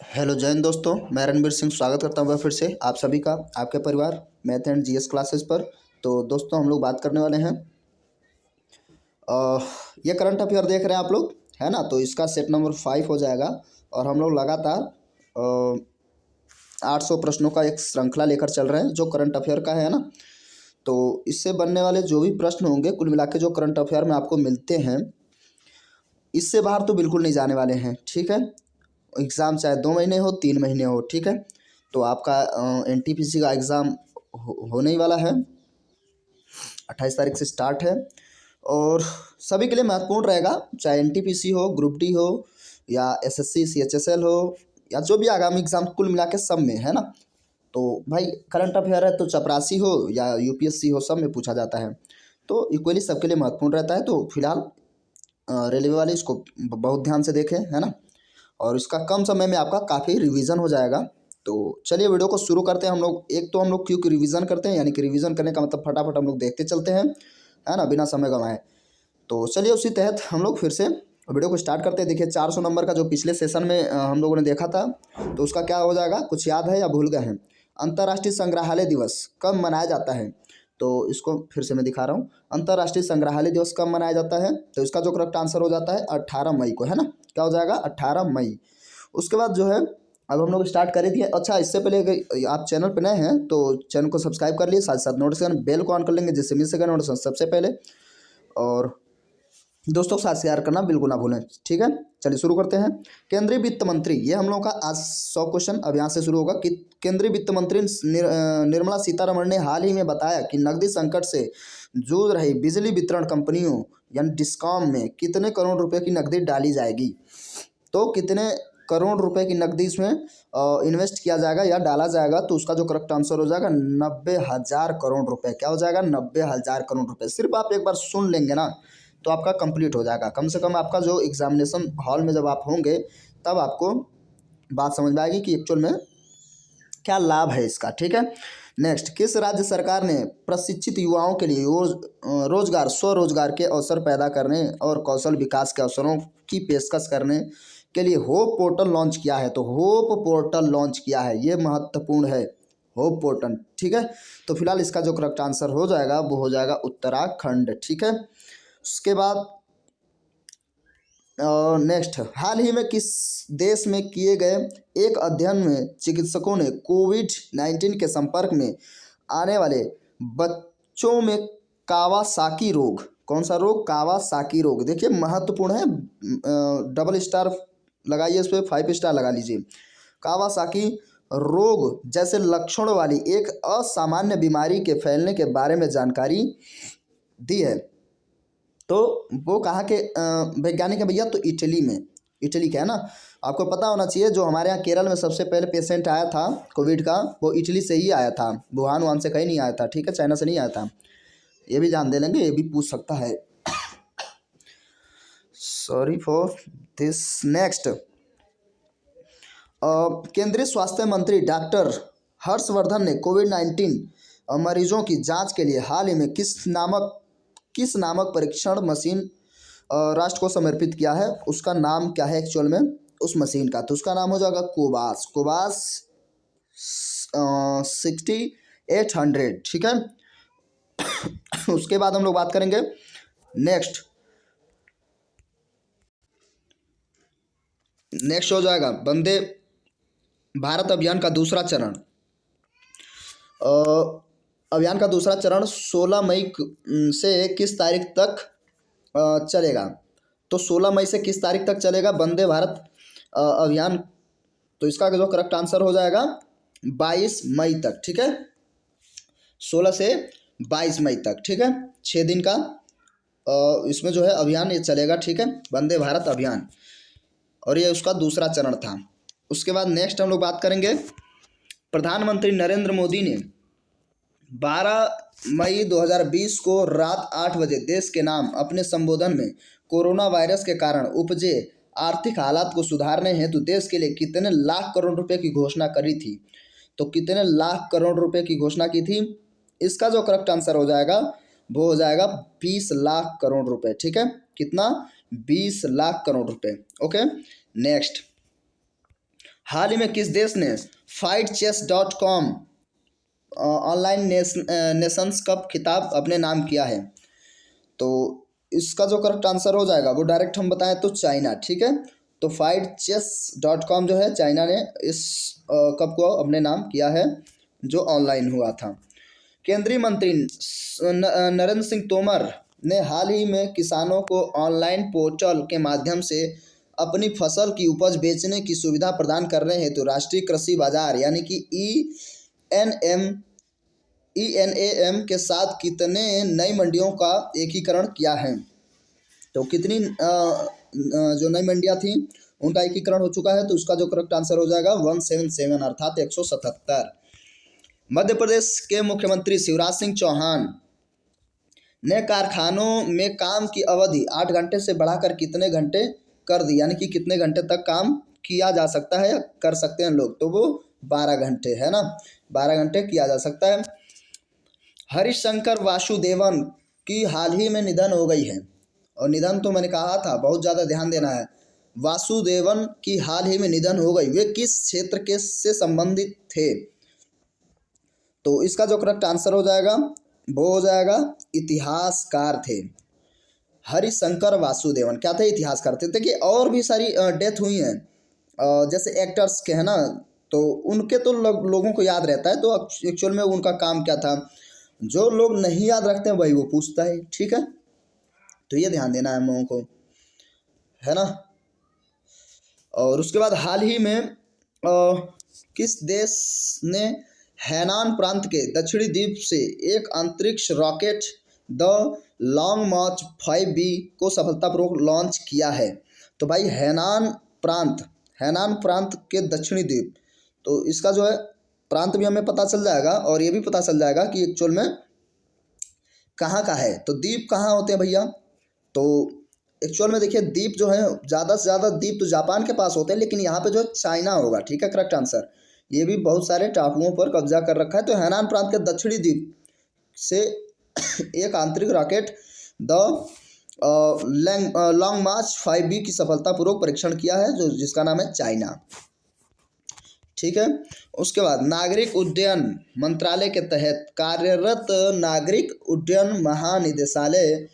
Hello जय हिंद दोस्तों, मैं रणबीर सिंह स्वागत करता हूँ फिर से आप सभी का आपके परिवार मैथ एंड जीएस क्लासेस पर। तो दोस्तों हम लोग बात करने वाले हैं ये करंट अफेयर देख रहे हैं आप लोग, है ना। तो इसका सेट नंबर 5 हो जाएगा और हम लोग लगातार 800 प्रश्नों का एक श्रृंखला लेकर चल रहे हैं जो करंट अफेयर का है ना। तो इससे बनने वाले जो भी प्रश्न होंगे कुल मिला के जो करंट अफेयर में आपको मिलते हैं इससे बाहर तो बिल्कुल नहीं जाने वाले हैं, ठीक है। एग्ज़ाम चाहे 2 महीने हो 3 महीने हो, ठीक है। तो आपका एनटीपीसी का एग्ज़ाम होने ही वाला है, 28 तारीख से स्टार्ट है और सभी के लिए महत्वपूर्ण रहेगा, चाहे एनटीपीसी हो, ग्रुप डी हो या एसएससी सीएचएसएल हो या जो भी आगामी एग्ज़ाम कुल मिला के सब में, है ना। तो भाई करंट अफेयर है तो चपरासी हो या यूपीएससी हो सब में पूछा जाता है, तो इक्वली सबके लिए महत्वपूर्ण रहता है। तो फिलहाल रेलवे वाले इसको बहुत ध्यान से देखें, है ना। और इसका कम समय में आपका काफ़ी रिवीजन हो जाएगा। तो चलिए वीडियो को शुरू करते हैं हम लोग। एक तो हम लोग क्योंकि रिवीजन करते हैं, यानी कि रिवीजन करने का मतलब फटाफट हम लोग देखते चलते हैं, है ना, बिना समय गंवाए। तो चलिए उसी तहत हम लोग फिर से वीडियो को स्टार्ट करते हैं। देखिए 400 नंबर का जो पिछले सेशन में हम लोगों ने देखा था, तो उसका क्या हो जाएगा, कुछ याद है या भूल गए हैं। अंतर्राष्ट्रीय संग्रहालय दिवस कब मनाया जाता है, तो इसको फिर से मैं दिखा रहा हूँ। अंतर्राष्ट्रीय संग्रहालय दिवस कब मनाया जाता है, तो इसका जो करेक्ट आंसर हो जाता है 18 मई को, है ना। क्या हो जाएगा, 18 मई। उसके बाद जो है अब हम लोग स्टार्ट करे दिए। अच्छा, इससे पहले अगर आप चैनल पर नए हैं तो चैनल को सब्सक्राइब कर लिए, साथ साथ नोटिफिकेशन बेल को ऑन कर लेंगे जिससे मिल सके नोटिफिकेशन सबसे पहले। और दोस्तों के साथ शेयर करना बिल्कुल ना भूलें, ठीक है। चलिए शुरू करते हैं। केंद्रीय वित्त मंत्री, ये हम लोगों का आज 100 क्वेश्चन अब यहाँ से शुरू होगा कि केंद्रीय वित्त मंत्री निर्मला सीतारमण ने हाल ही में बताया कि नकदी संकट से जूझ रही बिजली वितरण कंपनियों यानी डिस्कॉम में कितने करोड़ रुपए की नकदी डाली जाएगी। तो कितने करोड़ रुपए की नकदी इसमें इन्वेस्ट किया जाएगा या डाला जाएगा, तो उसका जो करेक्ट आंसर हो जाएगा 90,000 करोड़ रुपए। क्या हो जाएगा, 90,000 करोड़ रुपए। सिर्फ आप एक बार सुन लेंगे ना तो आपका कंप्लीट हो जाएगा। कम से कम आपका जो एग्जामिनेशन हॉल में जब आप होंगे तब आपको बात समझ में आएगी कि एक्चुअल में क्या लाभ है इसका, ठीक है। नेक्स्ट, किस राज्य सरकार ने प्रशिक्षित युवाओं के लिए रोजगार स्वरोजगार के अवसर पैदा करने और कौशल विकास के अवसरों की पेशकश करने के लिए होप पोर्टल लॉन्च किया है। तो होप पोर्टल लॉन्च किया है, ये महत्वपूर्ण है, होप पोर्टल, ठीक है। तो फिलहाल इसका जो करेक्ट आंसर हो जाएगा वो हो जाएगा उत्तराखंड, ठीक है। उसके बाद नेक्स्ट, हाल ही में किस देश में किए गए एक अध्ययन में चिकित्सकों ने कोविड-19 के संपर्क में आने वाले बच्चों में कावासाकी रोग, कौन सा रोग, कावासाकी रोग, देखिए महत्वपूर्ण है, डबल स्टार लगाइए, इस पर 5 स्टार लगा लीजिए। कावासाकी रोग जैसे लक्षणों वाली एक असामान्य बीमारी के फैलने के बारे में जानकारी दी है। तो वो कहाँ के वैज्ञानिक है भैया, तो इटली में, इटली का है ना। आपको पता होना चाहिए जो हमारे यहाँ केरल में सबसे पहले पेशेंट आया था कोविड का, वो इटली से ही आया था, वुहान वहान से कहीं नहीं आया था, ठीक है, चाइना से नहीं आया था। ये भी जान दे लेंगे, ये भी पूछ सकता है। Sorry for this. नेक्स्ट, केंद्रीय स्वास्थ्य मंत्री डॉक्टर हर्षवर्धन ने कोविड-19 मरीजों की जांच के लिए हाल ही में किस नामक परीक्षण मशीन राष्ट्र को समर्पित किया है। उसका नाम क्या है एक्चुअल में उस मशीन का, तो उसका नाम हो जाएगा कोबास 6800, ठीक है। उसके बाद हम लोग बात करेंगे नेक्स्ट हो जाएगा वंदे भारत अभियान का दूसरा चरण। अभियान का दूसरा चरण 16 मई से किस तारीख तक चलेगा, तो 16 मई से किस तारीख तक चलेगा वंदे भारत अभियान, तो इसका जो करेक्ट आंसर हो जाएगा 22 मई तक, ठीक है। 16 से 22 मई तक, ठीक है, 6 दिन का इसमें जो है अभियान ये चलेगा, ठीक है, वंदे भारत अभियान, और ये उसका दूसरा चरण था। उसके बाद नेक्स्ट हम लोग बात करेंगे, प्रधानमंत्री नरेंद्र मोदी ने 12 मई 2020 को रात 8 बजे देश के नाम अपने संबोधन में कोरोना वायरस के कारण उपजे आर्थिक हालात को सुधारने हेतु देश के लिए कितने लाख करोड़ रुपए की घोषणा करी थी, तो कितने लाख करोड़ रुपए की घोषणा की थी। इसका जो करेक्ट आंसर हो जाएगा वो हो जाएगा 20 लाख करोड़ रुपए, ठीक है। कितना, 20 लाख करोड़ रुपए, ओके। नेक्स्ट, हाल ही में किस देश ने FightChess.com ऑनलाइन नेशंस कप खिताब अपने नाम किया है? तो इसका जो करेक्ट आंसर हो जाएगा वो डायरेक्ट हम बताएं तो चाइना, ठीक है। तो FightChess.com जो है चाइना ने इस कप को अपने नाम किया है जो ऑनलाइन हुआ था। केंद्रीय मंत्री नरेंद्र सिंह तोमर ने हाल ही में किसानों को ऑनलाइन पोर्टल के माध्यम से अपनी फसल की उपज बेचने की सुविधा प्रदान करने हेतु राष्ट्रीय कृषि बाजार यानी कि ENAM के साथ कितने नई मंडियों का एकीकरण किया है? तो कितनी जो नई मंडियां थी उनका एकीकरण हो चुका है? तो उसका जो करेक्ट आंसर हो जाएगा 177 अर्थात 177। मध्य प्रदेश के मुख्यमंत्री शिवराज सिंह चौहान ने कारखानों में काम की अवधि 8 घंटे से बढ़ाकर कितने घंटे कर दी, यानी कि कितने घंटे तक काम किया जा सकता है, कर सकते हैं लोग? तो वो 12 घंटे है ना, 12 घंटे किया जा सकता है। हरिशंकर वासुदेवन की हाल ही में निधन हो गई है, और निधन तो मैंने कहा था बहुत ज़्यादा ध्यान देना है। वासुदेवन की हाल ही में निधन हो गई, वे किस क्षेत्र के से संबंधित थे? तो इसका जो करेक्ट आंसर हो जाएगा वो हो जाएगा इतिहासकार थे। हरिशंकर वासुदेवन क्या थे? इतिहासकार थे। देखिए और भी सारी डेथ हुई हैं जैसे एक्टर्स के है ना, तो उनके तो लोगों को याद रहता है, तो एक्चुअल में उनका काम क्या था, जो लोग नहीं याद रखते हैं वही वो पूछता है, ठीक है। तो ये ध्यान देना है हम लोगों को, है ना। और उसके बाद हाल ही में किस देश ने हैनान प्रांत के दक्षिणी द्वीप से एक अंतरिक्ष rocket the long March 5B को सफलतापूर्वक लॉन्च किया है? तो भाई हैनान प्रांत के दक्षिणी द्वीप, तो इसका जो है प्रांत भी हमें पता चल जाएगा और ये भी पता चल जाएगा कि एक्चुअल में कहाँ का है। तो द्वीप कहाँ होते हैं भैया? तो एक्चुअल में देखिए द्वीप जो है ज़्यादा से ज़्यादा द्वीप तो जापान के पास होते हैं, लेकिन यहाँ पे जो है चाइना होगा, ठीक है करेक्ट आंसर। ये भी बहुत सारे टापुओं पर कब्जा कर रखा है। तो हैनान प्रांत के दक्षिणी द्वीप से एक आंतरिक rocket the long March 5B की सफलतापूर्वक परीक्षण किया है, जो जिसका नाम है चाइना, ठीक है। उसके बाद नागरिक उड्डयन मंत्रालय के तहत कार्यरत नागरिक उड्डयन महानिदेशालय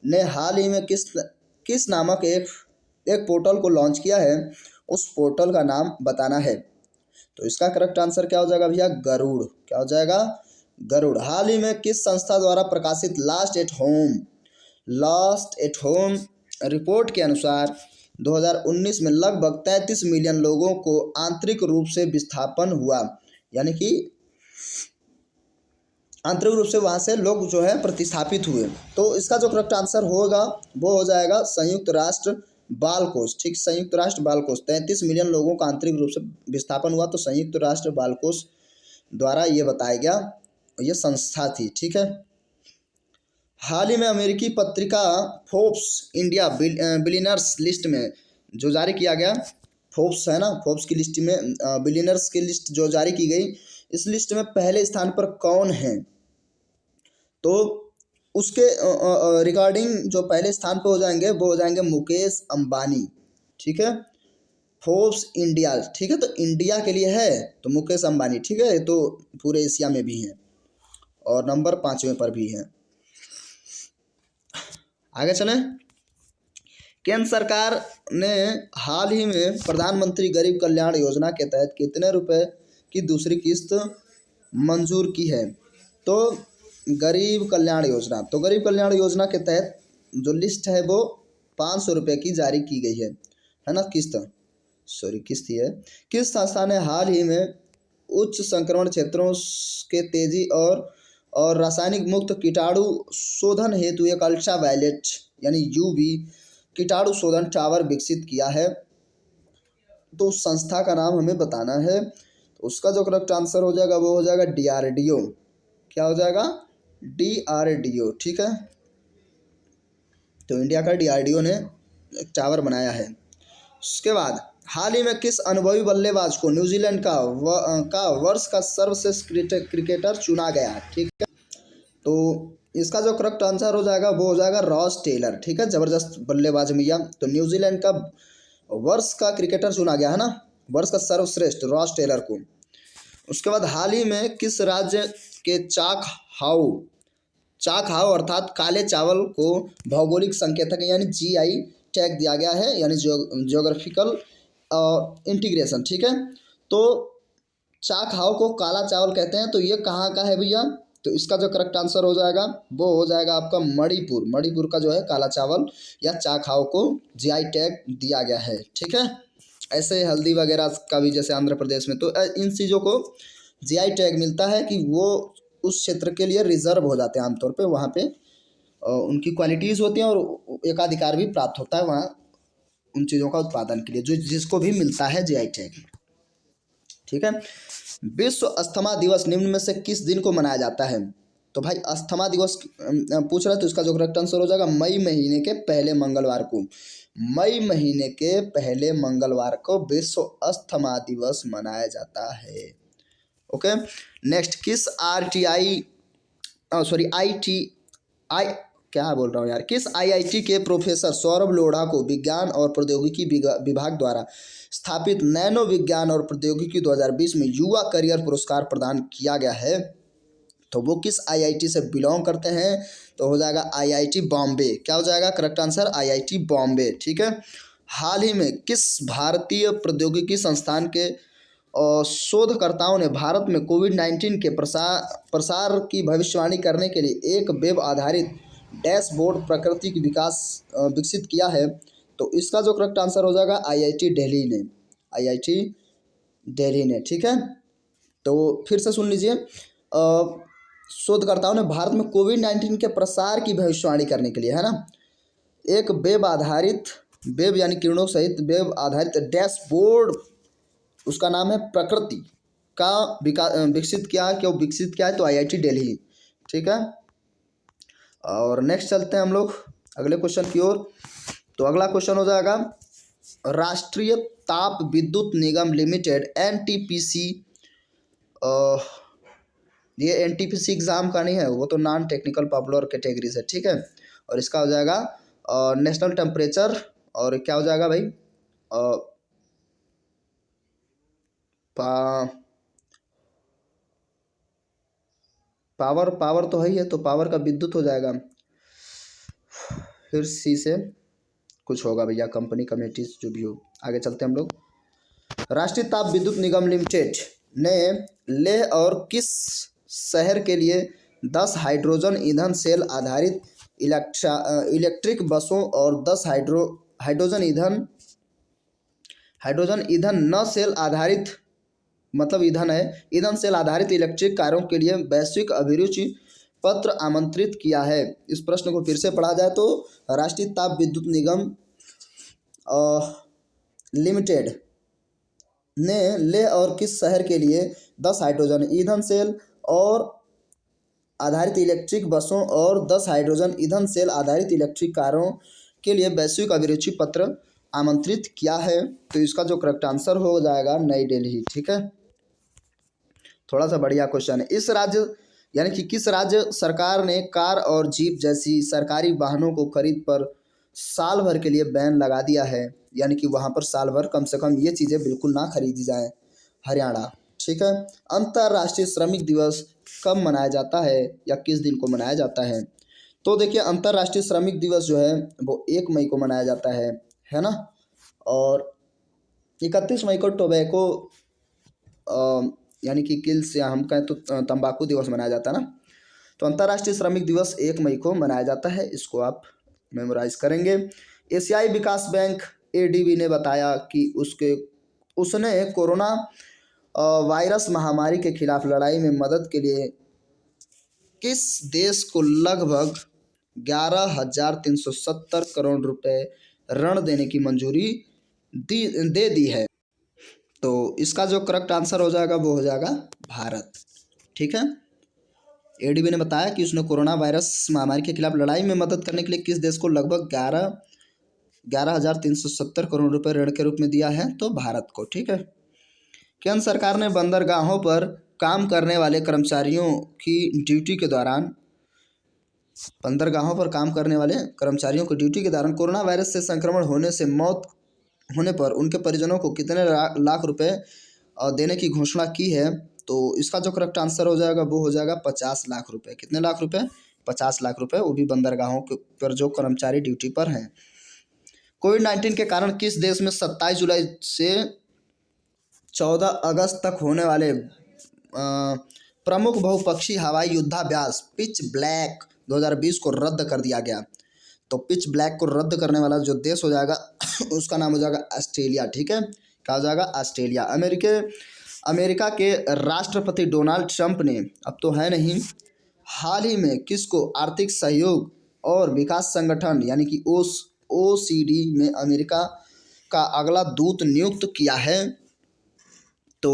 ने हाल ही में किस नामक एक पोर्टल को लॉन्च किया है? उस पोर्टल का नाम बताना है। तो इसका करेक्ट आंसर क्या हो जाएगा भैया? गरुड़। क्या हो जाएगा? गरुड़। हाल ही में किस संस्था द्वारा प्रकाशित लास्ट एट होम रिपोर्ट के अनुसार 2019 में लगभग 33 मिलियन लोगों को आंतरिक रूप से विस्थापन हुआ, यानी कि आंतरिक रूप से वहाँ से लोग जो है प्रतिस्थापित हुए? तो इसका जो करेक्ट आंसर होगा वो हो जाएगा संयुक्त राष्ट्र बाल कोष, ठीक। संयुक्त राष्ट्र बाल कोष 33 मिलियन लोगों का आंतरिक रूप से विस्थापन हुआ, तो संयुक्त राष्ट्र बाल कोष द्वारा ये बताया गया, ये संस्था थी, ठीक है। हाल ही में अमेरिकी पत्रिका फोर्ब्स इंडिया बिलियनर्स लिस्ट में जो जारी किया गया, फोर्ब्स है ना, फोर्ब्स की लिस्ट में बिलियनर्स की लिस्ट जो जारी की गई, इस लिस्ट में पहले स्थान पर कौन है? तो उसके रिगार्डिंग जो पहले स्थान पर हो जाएंगे वो हो जाएंगे मुकेश अंबानी, ठीक है। फोर्ब्स इंडिया, ठीक है, तो इंडिया के लिए है तो मुकेश अंबानी, ठीक है, तो पूरे एशिया में भी हैं और नंबर 5वें पर भी हैं। आगे चलें। केंद्र सरकार ने हाल ही में प्रधानमंत्री गरीब कल्याण योजना के तहत कितने रुपए की दूसरी किस्त मंजूर की है? तो गरीब कल्याण योजना, तो गरीब कल्याण योजना के तहत जो लिस्ट है वो 500 रुपये की जारी की गई है ना, किस्त है। किस संस्था ने हाल ही में उच्च संक्रमण क्षेत्रों के तेजी और रासायनिक मुक्त कीटाणु शोधन हेतु एक अल्ट्रा वायलेट यानी UV कीटाणु शोधन टावर विकसित किया है? तो उस संस्था का नाम हमें बताना है। तो उसका जो करेक्ट आंसर हो जाएगा वो हो जाएगा DRDO। क्या हो जाएगा? DRDO, ठीक है। तो इंडिया का DRDO ने एक टावर बनाया है। उसके बाद हाल ही में किस अनुभवी बल्लेबाज को न्यूजीलैंड का वर्ष का सर्वश्रेष्ठ क्रिकेटर चुना गया, ठीक है। तो इसका जो करेक्ट आंसर हो जाएगा वो हो जाएगा रॉस टेलर, ठीक है, ज़बरदस्त बल्लेबाज भैया। तो न्यूजीलैंड का वर्ष का क्रिकेटर चुना गया है ना, वर्ष का सर्वश्रेष्ठ रॉस टेलर को। उसके बाद हाल ही में किस राज्य के चाक हाउ अर्थात काले चावल को भौगोलिक संकेतक यानी जीआई टैग दिया गया है, यानी ज्योग्राफिकल इंटीग्रेशन। ठीक है, तो चाक हाउ को काला चावल कहते हैं, तो ये कहाँ का है भैया? तो इसका जो करेक्ट आंसर हो जाएगा वो हो जाएगा आपका मणिपुर का जो है काला चावल या चाक हाउ को जीआई टैग दिया गया है। ठीक है, ऐसे हल्दी वगैरह का भी जैसे आंध्र प्रदेश में, तो इन चीज़ों को जीआई टैग मिलता है कि वो उस क्षेत्र के लिए रिजर्व हो जाते हैं, आमतौर पे वहाँ पे उनकी क्वालिटीज़ होती हैं और एकाधिकार भी प्राप्त होता है वहाँ उन चीज़ों का उत्पादन के लिए, जो जिसको भी मिलता है जीआई टैग। ठीक है, विश्व अस्थमा दिवस निम्न में से किस दिन को मनाया जाता है? तो भाई अस्थमा दिवस पूछ रहा है, तो इसका जो करेक्ट आंसर हो जाएगा मई महीने के पहले मंगलवार को। मई महीने के पहले मंगलवार को विश्व अस्थमा दिवस मनाया जाता है। ओके, नेक्स्ट, किस किस आईआईटी के प्रोफेसर सौरभ लोढ़ा को विज्ञान और प्रौद्योगिकी विभाग द्वारा स्थापित नैनो विज्ञान और प्रौद्योगिकी 2020 में युवा करियर पुरस्कार प्रदान किया गया है? तो वो किस आईआईटी से बिलोंग करते हैं? तो हो जाएगा आईआईटी बॉम्बे। क्या हो जाएगा करेक्ट आंसर? आईआईटी बॉम्बे। ठीक है, हाल ही में किस भारतीय प्रौद्योगिकी संस्थान के शोधकर्ताओं ने भारत में कोविड-19 के प्रसार की भविष्यवाणी करने के लिए एक वेब आधारित डैशबोर्ड प्राकृतिक विकास विकसित किया है? तो इसका जो करेक्ट आंसर हो जाएगा आईआईटी दिल्ली ने। ठीक है, तो फिर से सुन लीजिए, शोधकर्ताओं ने भारत में कोविड-19 के प्रसार की भविष्यवाणी करने के लिए, है ना, एक वेब यानी किरणों सहित वेब आधारित डैशबोर्ड, उसका नाम है प्रकृति का विकसित किया। क्यों विकसित किया है? तो आईआईटी दिल्ली। ठीक है, और नेक्स्ट चलते हैं हम लोग अगले क्वेश्चन की ओर। तो अगला क्वेश्चन हो जाएगा, राष्ट्रीय ताप विद्युत निगम लिमिटेड एनटीपीसी, ये एनटीपीसी एग्जाम का नहीं है, वो तो नॉन टेक्निकल पॉपुलर कैटेगरी है। ठीक है, और इसका हो जाएगा नेशनल टेम्परेचर, और क्या हो जाएगा भाई पावर तो है ही है, तो पावर का विद्युत हो जाएगा, फिर सी से कुछ होगा भैया, कंपनी कमेटी जो भी हो। आगे चलते हैं हम लोग। राष्ट्रीय ताप विद्युत निगम लिमिटेड ने लेह और किस शहर के लिए 10 हाइड्रोजन ईंधन सेल आधारित इलेक्ट्रिक बसों और 10 हाइड्रोजन ईंधन न सेल आधारित, मतलब ईंधन सेल आधारित इलेक्ट्रिक कारों के लिए वैश्विक अभिरुचि पत्र आमंत्रित किया है? इस प्रश्न को फिर से पढ़ा जाए तो राष्ट्रीय ताप विद्युत निगम लिमिटेड ने लेह और किस शहर के लिए 10 हाइड्रोजन ईंधन सेल और आधारित इलेक्ट्रिक बसों और 10 हाइड्रोजन ईंधन सेल आधारित इलेक्ट्रिक कारों के लिए वैश्विक अभिरुचि पत्र आमंत्रित किया है? तो इसका जो करेक्ट आंसर हो जाएगा नई दिल्ली। ठीक है, थोड़ा सा बढ़िया क्वेश्चन है। किस राज्य सरकार ने कार और जीप जैसी सरकारी वाहनों को खरीद पर साल भर के लिए बैन लगा दिया है, यानी कि वहाँ पर साल भर कम से कम ये चीज़ें बिल्कुल ना खरीदी जाएं? हरियाणा। ठीक है, अंतर्राष्ट्रीय श्रमिक दिवस कब मनाया जाता है या किस दिन को मनाया जाता है? तो देखिए, अंतर्राष्ट्रीय श्रमिक दिवस जो है वो 1 मई को मनाया जाता है ना, और 31 मई को टोबैको यानी कि किल्स, या हम कहें तो तंबाकू दिवस मनाया जाता है ना। तो अंतर्राष्ट्रीय श्रमिक दिवस 1 मई को मनाया जाता है, इसको आप मेमोराइज करेंगे। एशियाई विकास बैंक एडीबी ने बताया कि उसने कोरोना वायरस महामारी के खिलाफ लड़ाई में मदद के लिए किस देश को लगभग 11,370 करोड़ रुपए ऋण देने की मंजूरी दे दी है? तो इसका जो करेक्ट आंसर हो जाएगा वो हो जाएगा भारत। ठीक है, एडीबी ने बताया कि उसने कोरोना वायरस महामारी के खिलाफ लड़ाई में मदद करने के लिए किस देश को लगभग 11,370 करोड़ रुपए ऋण के रूप में दिया है? तो भारत को। ठीक है, केंद्र सरकार ने बंदरगाहों पर काम करने वाले कर्मचारियों की ड्यूटी के दौरान कोरोना वायरस से संक्रमण होने से मौत होने पर उनके परिजनों को कितने लाख रुपए देने की घोषणा की है। तो इसका जो करेक्ट आंसर हो जाएगा वो हो जाएगा 50 लाख रुपए। कितने लाख रुपए? 50 लाख रुपए, वो भी बंदरगाहों के पर जो कर्मचारी ड्यूटी पर हैं। कोविड-19 के कारण किस देश में 27 जुलाई से 14 अगस्त तक होने वाले प्रमुख बहुपक्षीय हवाई युद्धाभ्यास पिच ब्लैक 2020 को रद्द कर दिया गया। तो पिच ब्लैक को रद्द करने वाला जो देश हो जाएगा उसका नाम हो जाएगा ऑस्ट्रेलिया। ठीक है, क्या हो जाएगा? ऑस्ट्रेलिया। अमेरिका के राष्ट्रपति डोनाल्ड ट्रंप ने, अब तो है नहीं, हाल ही में किसको आर्थिक सहयोग और विकास संगठन यानी कि OECD में अमेरिका का अगला दूत नियुक्त किया है। तो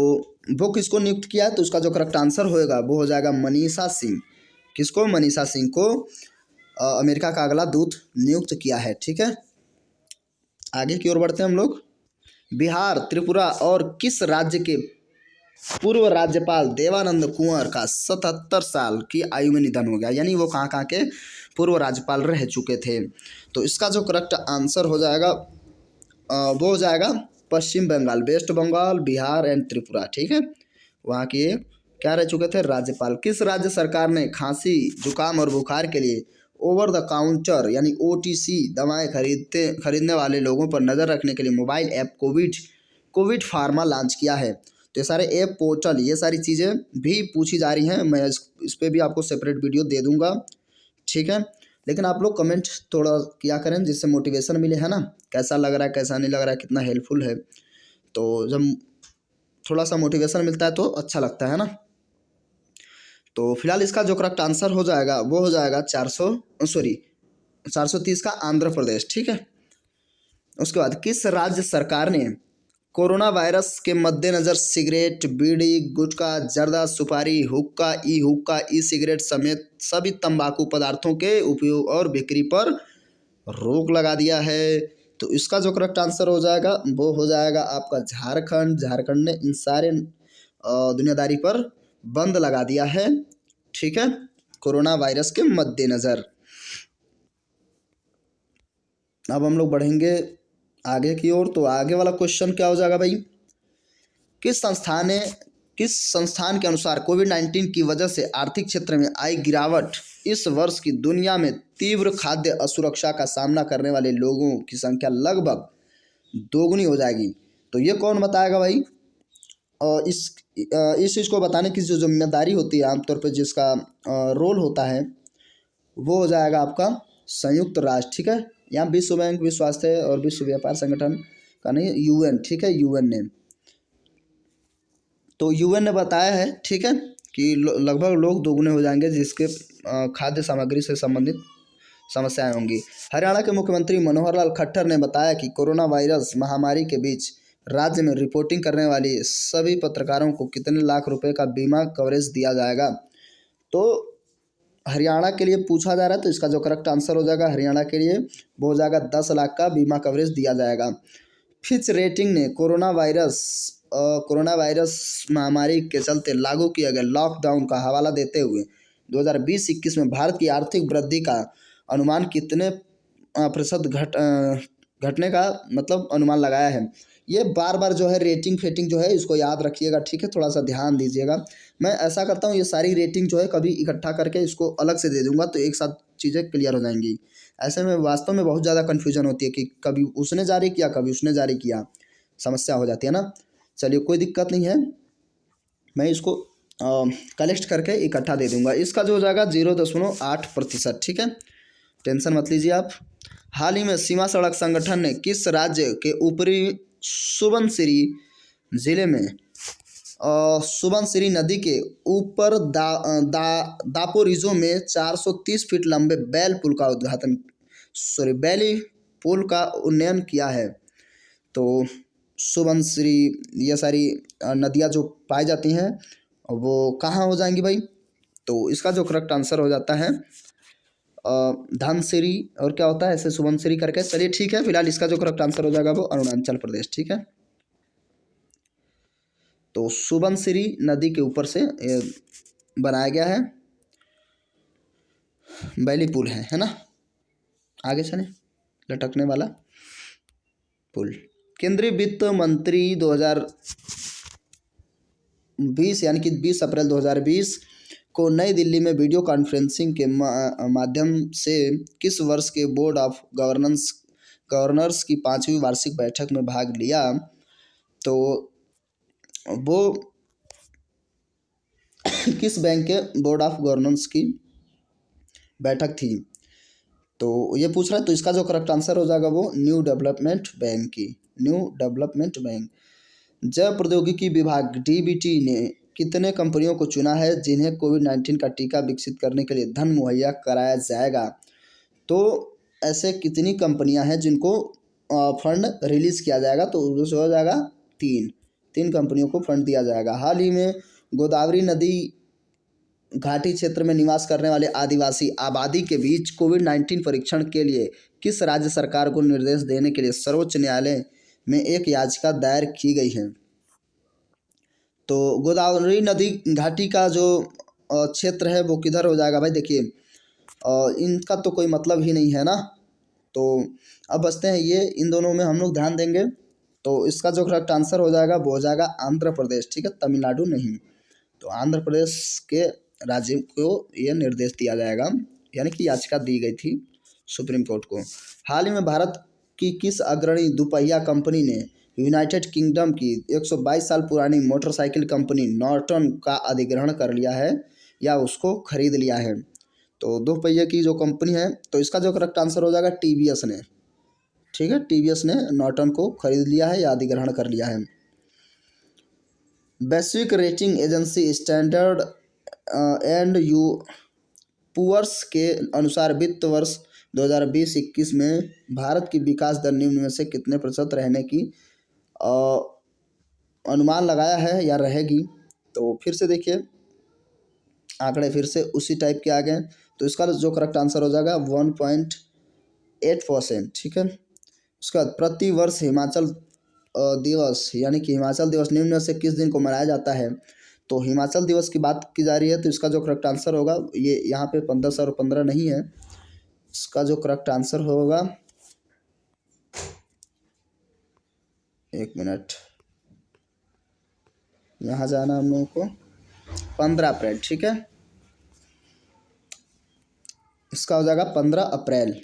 वो किसको नियुक्त किया है? तो उसका जो करेक्ट आंसर होएगा वो हो जाएगा मनीषा सिंह। किसको? मनीषा सिंह को अमेरिका का अगला दूत नियुक्त किया है। ठीक है, आगे की ओर बढ़ते हैं हम लोग। बिहार, त्रिपुरा और किस राज्य के पूर्व राज्यपाल देवानंद कुंवर का 77 साल की आयु में निधन हो गया? यानी वो कहाँ कहाँ के पूर्व राज्यपाल रह चुके थे। तो इसका जो करेक्ट आंसर हो जाएगा वो हो जाएगा पश्चिम बंगाल, वेस्ट बंगाल, बिहार एंड त्रिपुरा। ठीक है, वहाँ के क्या रह चुके थे? राज्यपाल। किस राज्य सरकार ने खांसी, जुकाम और बुखार के लिए ओवर द काउंटर यानी OTC दवाएं खरीदने वाले लोगों पर नज़र रखने के लिए mobile app Covid pharma launch किया है? तो ये सारे ऐप, पोर्टल, ये सारी चीज़ें भी पूछी जा रही हैं। मैं इस पर भी आपको सेपरेट वीडियो दे दूंगा। ठीक है, लेकिन आप लोग कमेंट थोड़ा किया करें जिससे मोटिवेशन मिले, है ना? कैसा लग रहा है, कैसा नहीं लग रहा है, कितना हेल्पफुल है। तो जब थोड़ा सा मोटिवेशन मिलता है तो अच्छा लगता है ना। तो फिलहाल इसका जो करेक्ट आंसर हो जाएगा वो हो जाएगा 430 का आंध्र प्रदेश। ठीक है, उसके बाद किस राज्य सरकार ने कोरोना वायरस के मद्देनज़र सिगरेट, बीड़ी, गुटखा, जर्दा, सुपारी, हुक्का, ई सिगरेट समेत सभी तंबाकू पदार्थों के उपयोग और बिक्री पर रोक लगा दिया है? तो इसका जो करेक्ट आंसर हो जाएगा वो हो जाएगा आपका झारखंड। झारखंड ने इन सारे दुनियादारी पर बंद लगा दिया है। ठीक है, कोरोना वायरस के मद्देनज़र। अब हम लोग बढ़ेंगे आगे की ओर। तो आगे वाला क्वेश्चन क्या हो जाएगा भाई? किस संस्थान के अनुसार कोविड-19 की वजह से आर्थिक क्षेत्र में आई गिरावट इस वर्ष की दुनिया में तीव्र खाद्य असुरक्षा का सामना करने वाले लोगों की संख्या लगभग दोगुनी हो जाएगी? तो ये कौन बताएगा भाई? और इस चीज़ को बताने की जो जिम्मेदारी होती है आमतौर पर, जिसका रोल होता है, वो हो जाएगा आपका संयुक्त राष्ट्र। ठीक है, यहाँ विश्व बैंक, विश्व स्वास्थ्य और विश्व व्यापार संगठन का नहीं, UN। ठीक है, UN ने, तो UN ने बताया है, ठीक है, कि लगभग लोग दोगुने हो जाएंगे जिसके खाद्य सामग्री से संबंधित समस्याएं होंगी। हरियाणा के मुख्यमंत्री मनोहर लाल खट्टर ने बताया कि कोरोना वायरस महामारी के बीच राज्य में रिपोर्टिंग करने वाली सभी पत्रकारों को कितने लाख रुपए का बीमा कवरेज दिया जाएगा? तो हरियाणा के लिए पूछा जा रहा है, तो इसका जो करेक्ट आंसर हो जाएगा हरियाणा के लिए वो हो जाएगा 10 लाख का बीमा कवरेज दिया जाएगा। फिच रेटिंग ने कोरोना वायरस महामारी के चलते लागू किए गए लॉकडाउन का हवाला देते हुए 2020-21 में भारत की आर्थिक वृद्धि का अनुमान कितने प्रतिशत घटने का मतलब अनुमान लगाया है? ये बार बार जो है रेटिंग फेटिंग जो है इसको याद रखिएगा। ठीक है, थोड़ा सा ध्यान दीजिएगा। मैं ऐसा करता हूँ, ये सारी रेटिंग जो है कभी इकट्ठा करके इसको अलग से दे दूंगा तो एक साथ चीज़ें क्लियर हो जाएंगी। ऐसे में वास्तव में बहुत ज़्यादा कन्फ्यूजन होती है कि कभी उसने जारी किया, कभी उसने जारी किया, समस्या हो जाती है ना। चलिए, कोई दिक्कत नहीं है, मैं इसको कलेक्ट करके इकट्ठा दे दूंगा। इसका जो हो जाएगा 0.8%। ठीक है, टेंशन मत लीजिए आप। हाल ही में सीमा सड़क संगठन ने किस राज्य के ऊपरी सुबनसिरी जिले में सुबनसिरी नदी के ऊपर दापोरिजो में 430 फीट लंबे बैली पुल का उन्नयन किया है? तो सुबनसिरी, ये सारी नदियाँ जो पाई जाती हैं वो कहाँ हो जाएंगी भाई? तो इसका जो करेक्ट आंसर हो जाता है धनसिरी, और क्या होता है ऐसे सुबनसिरी करके। चलिए ठीक है, फिलहाल इसका जो करेक्ट आंसर हो जाएगा वो अरुणाचल प्रदेश। ठीक है, तो सुबनसिरी नदी के ऊपर से बनाया गया है, बैली पुल है ना। आगे चलें, लटकने वाला पुल। केंद्रीय वित्त मंत्री 2020 यानी कि 20 अप्रैल 2020 को नई दिल्ली में वीडियो कॉन्फ्रेंसिंग के माध्यम से किस वर्ष के बोर्ड ऑफ गवर्नर्स की 5वीं वार्षिक बैठक में भाग लिया? तो वो किस बैंक के बोर्ड ऑफ गवर्नेंस की बैठक थी? तो ये पूछ रहा है, तो इसका जो करेक्ट आंसर हो जाएगा वो न्यू डेवलपमेंट बैंक की, न्यू डेवलपमेंट बैंक। जैव प्रौद्योगिकी विभाग डीबीटी ने कितने कंपनियों को चुना है जिन्हें कोविड-19 का टीका विकसित करने के लिए धन मुहैया कराया जाएगा? तो ऐसे कितनी कंपनियां हैं जिनको फंड रिलीज किया जाएगा? तो उसमें हो जाएगा तीन कंपनियों को फंड दिया जाएगा। हाल ही में गोदावरी नदी घाटी क्षेत्र में निवास करने वाले आदिवासी आबादी के बीच कोविड-19 परीक्षण के लिए किस राज्य सरकार को निर्देश देने के लिए सर्वोच्च न्यायालय में एक याचिका दायर की गई है? तो गोदावरी नदी घाटी का जो क्षेत्र है वो किधर हो जाएगा भाई? देखिए इनका तो कोई मतलब ही नहीं है ना। तो अब बचते हैं ये, इन दोनों में हम लोग ध्यान देंगे। तो इसका जो करेक्ट आंसर हो जाएगा वो हो जाएगा आंध्र प्रदेश, ठीक है, तमिलनाडु नहीं। तो आंध्र प्रदेश के राज्य को यह निर्देश दिया जाएगा, यानी कि याचिका दी गई थी सुप्रीम कोर्ट को। हाल ही में भारत की किस अग्रणी दुपहिया कंपनी ने यूनाइटेड किंगडम की 122 साल पुरानी मोटरसाइकिल कंपनी नॉर्टन का अधिग्रहण कर लिया है या उसको खरीद लिया है? तो दो पहिए की जो कंपनी है, तो इसका जो करेक्ट आंसर हो जाएगा टीवीएस ने, ठीक है, टीवीएस ने नॉर्टन को खरीद लिया है या अधिग्रहण कर लिया है। वैश्विक rating agency Standard and Poor's के अनुसार वित्त वर्ष 2020-21 में भारत की विकास दर निम्न में से कितने प्रतिशत रहने की अनुमान लगाया है या रहेगी? तो फिर से देखिए आंकड़े फिर से उसी टाइप के आ गए। तो इसका जो करेक्ट आंसर हो जाएगा 1.8%, ठीक है। उसके बाद प्रति वर्ष हिमाचल दिवस यानी कि हिमाचल दिवस निम्न में से किस दिन को मनाया जाता है? तो हिमाचल दिवस की बात की जा रही है, तो इसका जो करेक्ट आंसर होगा, ये यहाँ पे 1515 नहीं है, इसका जो करेक्ट आंसर होगा, एक मिनट, यहाँ जाना हम लोगों को 15 अप्रैल, ठीक है, इसका हो जाएगा 15 अप्रैल।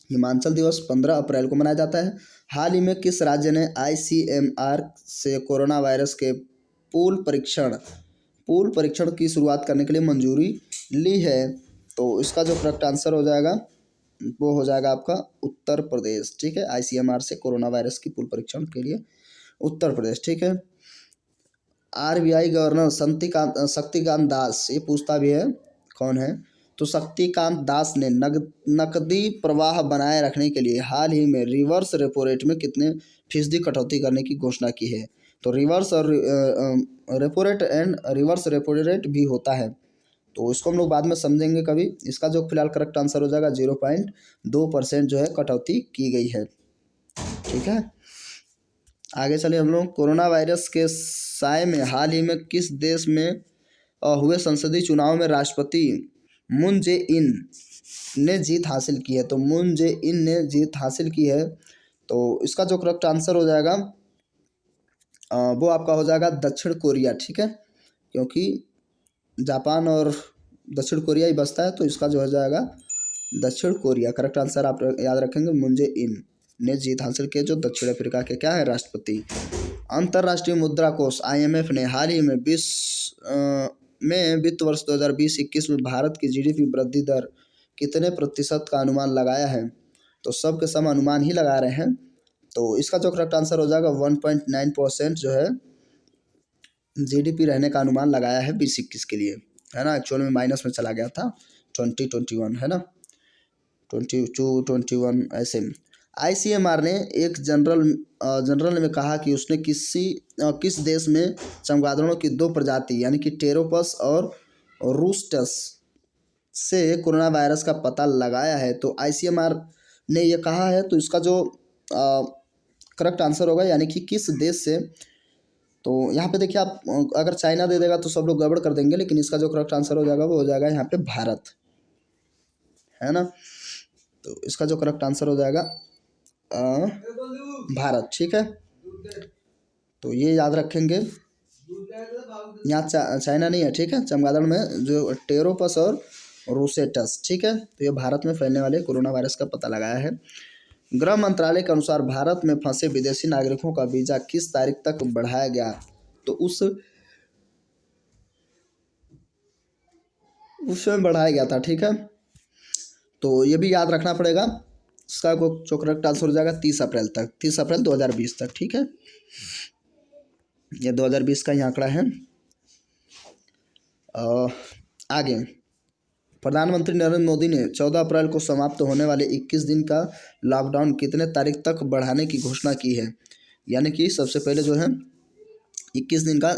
हिमाचल दिवस 15 अप्रैल को मनाया जाता है। हाल ही में किस राज्य ने ICMR से कोरोना वायरस के पूल परीक्षण की शुरुआत करने के लिए मंजूरी ली है? तो इसका जो करेक्ट आंसर हो जाएगा वो हो जाएगा आपका उत्तर प्रदेश, ठीक है। ICMR से कोरोना वायरस की पूल परीक्षण के लिए उत्तर प्रदेश, ठीक है। RBI गवर्नर शक्तिकांत दास, ये पूछता भी है कौन है, तो शक्तिकांत दास ने नकदी प्रवाह बनाए रखने के लिए हाल ही में रिवर्स रेपो रेट में कितने फीसदी कटौती करने की घोषणा की है? तो रिवर्स और repo rate and reverse repo rate भी होता है, तो इसको हम लोग बाद में समझेंगे कभी। इसका जो फिलहाल करेक्ट आंसर हो जाएगा 0.2% जो है कटौती की गई है, ठीक है। आगे चले हम लोग। कोरोना वायरस के साय में हाल ही में किस देश में हुए संसदीय चुनाव में राष्ट्रपति मून जे इन ने जीत हासिल की है? तो मून जे इन ने जीत हासिल की है, तो इसका जो करेक्ट आंसर हो जाएगा वो आपका हो जाएगा दक्षिण कोरिया, ठीक है, क्योंकि जापान और दक्षिण कोरिया ही बसता है, तो इसका जो हो जाएगा दक्षिण कोरिया। करेक्ट आंसर आप याद रखेंगे, मून जे इन ने जीत हासिल की, जो दक्षिण अफ्रीका के क्या है राष्ट्रपति। अंतर्राष्ट्रीय मुद्रा कोष IMF ने हाल ही में वित्त वर्ष 2020-21 में भारत की GDP वृद्धि दर कितने प्रतिशत का अनुमान लगाया है? तो सब के सब अनुमान ही लगा रहे हैं, तो इसका जो करेक्ट आंसर हो जाएगा 1.9% जो है GDP रहने का अनुमान लगाया है 2021 के लिए, है ना। एक्चुअल में माइनस में चला गया था 2021, है ना, 22-21 ऐसे। ICMR ने एक जनरल में कहा कि उसने किस देश में चमगादड़ों की 2 प्रजाति यानी कि टेरोपस और रूस्टस से कोरोना वायरस का पता लगाया है? तो ICMR ने ये कहा है, तो इसका जो करेक्ट आंसर होगा यानी कि किस देश से, तो यहाँ पे देखिए आप अगर चाइना दे देगा तो सब लोग गड़बड़ कर देंगे, लेकिन इसका जो करेक्ट आंसर हो जाएगा वो हो जाएगा यहाँ पे भारत, है ना। तो इसका जो करेक्ट आंसर हो जाएगा भारत, ठीक है। तो ये याद रखेंगे। यहाँ चाइना नहीं है, ठीक है। चमगादड़ में जो टेरोपस और रोसेटस, ठीक है। तो ये भारत में फैलने वाले कोरोना वायरस का पता लगाया है। गृह मंत्रालय के अनुसार भारत में फंसे विदेशी नागरिकों का वीजा किस तारीख तक बढ़ाया गया? तो उसमें बढ़ाया गया था, ठीक है। तो ये भी याद रखना पड़ेगा। इसका जो करेक्ट आंसर हो जाएगा 30 अप्रैल तक, 30 अप्रैल 2020 तक, ठीक है। ये 2020 का ही आंकड़ा है। आगे प्रधानमंत्री नरेंद्र मोदी ने 14 अप्रैल को समाप्त होने वाले 21 दिन का लॉकडाउन कितने तारीख तक बढ़ाने की घोषणा की है? यानी कि सबसे पहले जो है 21 दिन का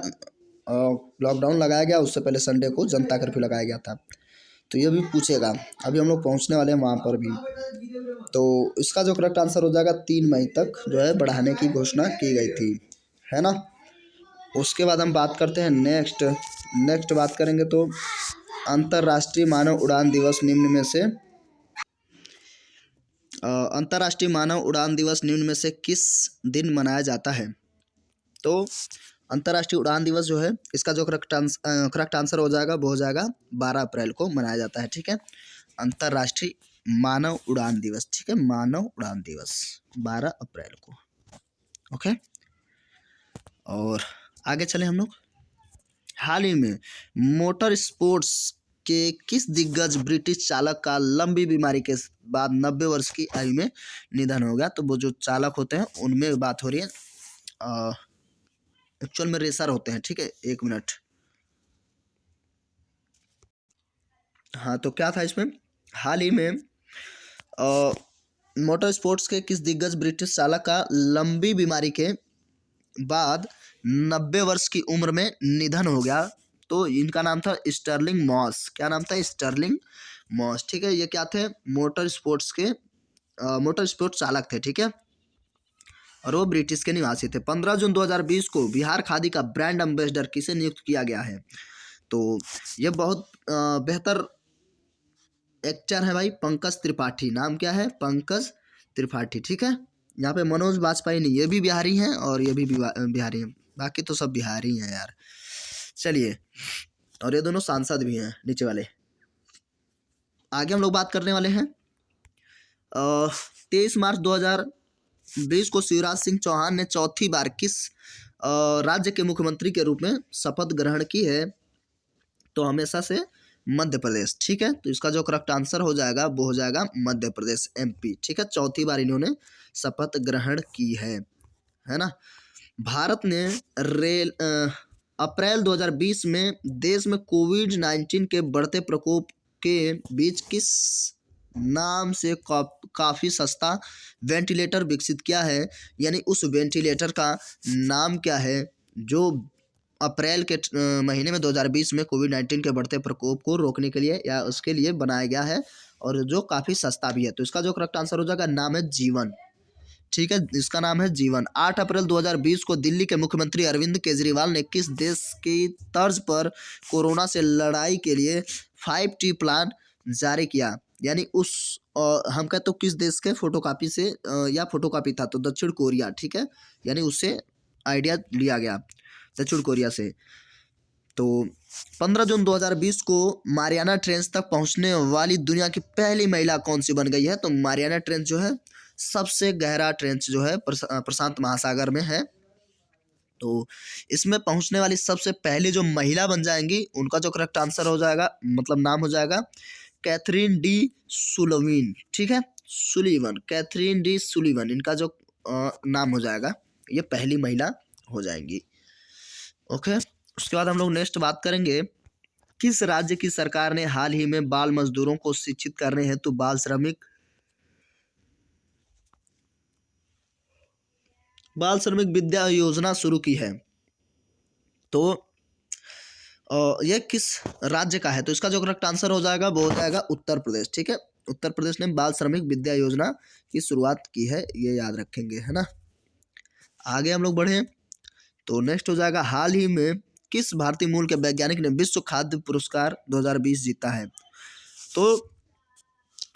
लॉकडाउन लगाया गया, उससे पहले संडे को जनता कर्फ्यू लगाया गया था। तो ये भी पूछेगा, अभी हम लोग पहुंचने वाले हैं वहाँ पर भी। तो इसका जो करेक्ट आंसर हो जाएगा 3 मई तक जो है बढ़ाने की घोषणा की गई थी, है ना। उसके बाद हम बात करते हैं नेक्स्ट बात करेंगे तो अंतर्राष्ट्रीय मानव उड़ान दिवस निम्न में से अंतर्राष्ट्रीय मानव उड़ान दिवस निम्न में से किस दिन मनाया जाता है? तो अंतर्राष्ट्रीय उड़ान दिवस जो है इसका जो करेक्ट आंसर हो जाएगा वो हो जाएगा 12 अप्रैल को मनाया जाता है, ठीक है। अंतर्राष्ट्रीय मानव उड़ान दिवस, ठीक है, मानव उड़ान दिवस 12 अप्रैल को, ओके। और आगे चले हम लोग। हाल ही में मोटर स्पोर्ट्स के किस दिग्गज ब्रिटिश चालक का लंबी बीमारी के बाद 90 वर्ष की आयु में निधन हो गया? तो वो जो चालक होते हैं उनमें बात हो रही है। एक्चुअल में रेसर होते हैं, ठीक है। 1 मिनट। हाँ, तो क्या था इसमें, हाल ही में मोटर स्पोर्ट्स के किस दिग्गज ब्रिटिश चालक का लंबी बीमारी के बाद 90 वर्ष की उम्र में निधन हो गया? तो इनका नाम था स्टर्लिंग मॉस। क्या नाम था? स्टर्लिंग मॉस, ठीक है। ये क्या थे? मोटर स्पोर्ट्स चालक थे, ठीक है। और वो ब्रिटिश के निवासी थे। 15 जून 2020 को बिहार खादी का ब्रांड एम्बेसडर किसे नियुक्त किया गया है? तो ये बहुत बेहतर एक्टर है भाई, पंकज त्रिपाठी। नाम क्या है? पंकज त्रिपाठी, ठीक है। यहाँ पे मनोज बाजपेयी नहीं, ये भी बिहारी हैं और ये भी बिहारी हैं। बाकी तो सब बिहारी हैं यार। चलिए, और ये दोनों सांसद भी हैं नीचे वाले। आगे हम लोग बात करने वाले हैं 23 मार्च 2020 को शिवराज सिंह चौहान ने चौथी बार किस राज्य के मुख्यमंत्री के रूप में शपथ ग्रहण की है? तो हमेशा से मध्य प्रदेश, ठीक है। तो इसका जो करेक्ट आंसर हो जाएगा वो हो जाएगा मध्य प्रदेश, MP, ठीक है। चौथी बार इन्होंने शपथ ग्रहण की है ना। भारत ने अप्रैल 2020 में देश में कोविड-19 के बढ़ते प्रकोप के बीच किस नाम से काफ़ी सस्ता वेंटिलेटर विकसित किया है? यानी उस वेंटिलेटर का नाम क्या है जो अप्रैल के महीने में 2020 में कोविड-19 के बढ़ते प्रकोप को रोकने के लिए या उसके लिए बनाया गया है और जो काफ़ी सस्ता भी है? तो इसका जो करेक्ट आंसर हो जाएगा, नाम है जीवन, ठीक है। इसका नाम है जीवन। 8 अप्रैल 2020 को दिल्ली के मुख्यमंत्री अरविंद केजरीवाल ने किस देश की तर्ज पर कोरोना से लड़ाई के लिए 5T प्लान जारी किया? यानी हम कहते तो किस देश के फोटोकॉपी से या फोटोकॉपी था? तो दक्षिण कोरिया, ठीक है। यानी उससे आइडिया लिया गया दक्षिण कोरिया से। तो 15 जून 2020 को मारियाना ट्रेंच तक पहुंचने वाली दुनिया की पहली महिला कौन सी बन गई है? तो मारियाना ट्रेंच जो है सबसे गहरा ट्रेंच जो है प्रशांत महासागर में है। तो इसमें पहुंचने वाली सबसे पहली जो महिला बन जाएंगी उनका जो करेक्ट आंसर हो जाएगा, मतलब नाम हो जाएगा कैथरीन डी सुलिवन, ठीक है। सुलिवन, कैथरीन डी सुलिवन इनका जो नाम हो जाएगा, ये पहली महिला हो जाएंगी, ओके। उसके बाद हम लोग नेक्स्ट बात करेंगे, किस राज्य की सरकार ने हाल ही में बाल मजदूरों को शिक्षित करने हेतु बाल श्रमिक विद्या योजना शुरू की है? तो यह किस राज्य का है? तो इसका जो करेक्ट आंसर हो जाएगा वो हो जाएगा उत्तर प्रदेश, ठीक है। उत्तर प्रदेश ने बाल श्रमिक विद्या योजना की शुरुआत की है, ये याद रखेंगे, है ना। आगे हम लोग बढ़े तो नेक्स्ट हो जाएगा, हाल ही में किस भारतीय मूल के वैज्ञानिक ने विश्व खाद्य पुरस्कार 2020 जीता है? तो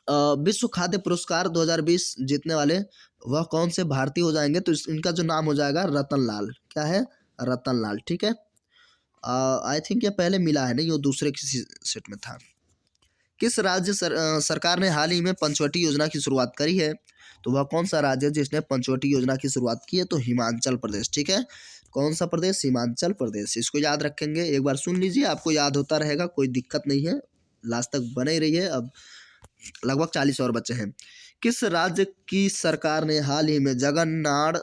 विश्व खाद्य पुरस्कार 2020 जीतने वाले वह कौन से भारतीय हो जाएंगे, तो इनका जो नाम हो जाएगा रतन लाल। क्या है? रतन लाल। ठीक है, आई थिंक ये पहले मिला है, नहीं वो दूसरे किसी सेट में था। किस राज्य सरकार ने हाल ही में पंचवटी योजना की शुरुआत करी है, तो वह कौन सा राज्य है जिसने पंचवटी योजना की शुरुआत की है, तो हिमाचल प्रदेश। ठीक है, कौन सा प्रदेश? हिमाचल प्रदेश। इसको याद रखेंगे, एक बार सुन लीजिए, आपको याद होता रहेगा, कोई दिक्कत नहीं है, लास्ट तक बने ही रहिए। अब लगभग 40 और बच्चे हैं। किस राज्य की सरकार ने हाल ही में जगन्नाथ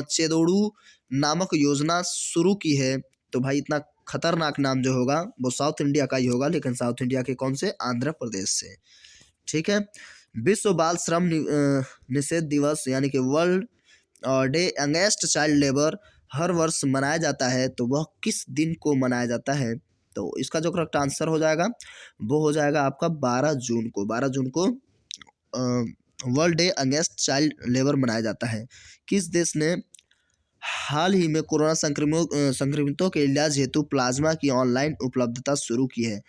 चेदोड़ू नामक योजना शुरू की है, तो भाई इतना खतरनाक नाम जो होगा वो साउथ इंडिया का ही होगा, लेकिन साउथ इंडिया के कौन से? आंध्र प्रदेश से। ठीक है, विश्व बाल श्रम निषेध दिवस यानी कि world day against child labour हर वर्ष मनाया जाता है, तो वह किस दिन को मनाया जाता है, तो इसका जो करेक्ट आंसर हो जाएगा वो हो जाएगा आपका 12 जून को। 12 जून को world day against child labour मनाया जाता है। किस देश ने हाल ही में कोरोना संक्रमितों के इलाज हेतु प्लाज्मा की ऑनलाइन उपलब्धता शुरू की है,